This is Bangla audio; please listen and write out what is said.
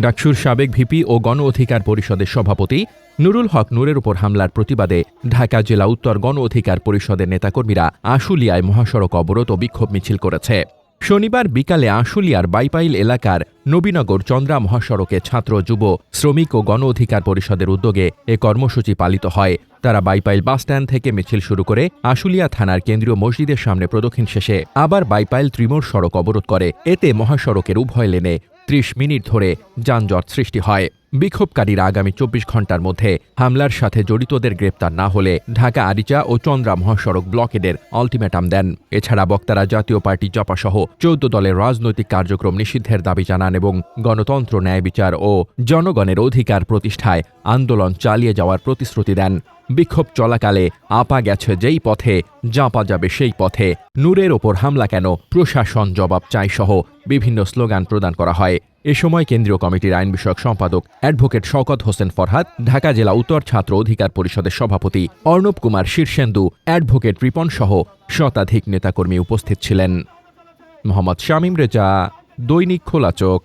ডাকসুর সাবেক ভিপি ও গণ অধিকার পরিষদের সভাপতি নুরুল হক নূরের উপর হামলার প্রতিবাদে ঢাকা জেলা উত্তর গণ অধিকার পরিষদের নেতাকর্মীরা আশুলিয়ায় মহাসড়ক অবরোধ ও বিক্ষোভ মিছিল করেছে। শনিবার বিকালে আশুলিয়ার বাইপাইল এলাকার নবীনগর চন্দ্রা মহাসড়কে ছাত্র, যুব, শ্রমিক ও গণ অধিকার পরিষদের উদ্যোগে এ কর্মসূচি পালিত হয়। তারা বাইপাইল বাসস্ট্যান্ড থেকে মিছিল শুরু করে আশুলিয়া থানার কেন্দ্রীয় মসজিদের সামনে প্রদক্ষিণ শেষে আবার বাইপাইল ত্রিমোর সড়ক অবরোধ করে। এতে মহাসড়কের উভয় লেনে ৩০ মিনিট ধরে যানজট সৃষ্টি হয়। বিক্ষোভকারীরা আগামী ২৪ ঘণ্টার মধ্যে হামলার সাথে জড়িতদের গ্রেপ্তার না হলে ঢাকা আরিচা ও চন্দ্রা মহাসড়ক ব্লকেডের আলটিমেটাম দেন। এছাড়া বক্তারা জাতীয় পার্টি জাপাসহ ১৪ দলের রাজনৈতিক কার্যক্রম নিষিদ্ধের দাবি জানান এবং গণতন্ত্র, ন্যায় বিচার ও জনগণের অধিকার প্রতিষ্ঠায় আন্দোলন চালিয়ে যাওয়ার প্রতিশ্রুতি দেন। বিক্ষোভ চলাকালে আপা গেছে যেই পথে, জাপা যাবে সেই পথে, নূরের ওপর হামলা কেন, প্রশাসন জবাব চাই সহ বিভিন্ন স্লোগান প্রদান করা হয়। এ সময় কেন্দ্রীয় কমিটির আইন বিষয়ক সম্পাদক অ্যাডভোকেট শওকত হোসেন ফরহাদ, ঢাকা জেলা উত্তর ছাত্র অধিকার পরিষদের সভাপতি অর্ণব কুমার শীর্ষেন্দু, অ্যাডভোকেট রিপন সহ শতাধিক নেতাকর্মী উপস্থিত ছিলেন। মোহাম্মদ শামীম রেজা, দৈনিক খোলা চোখ।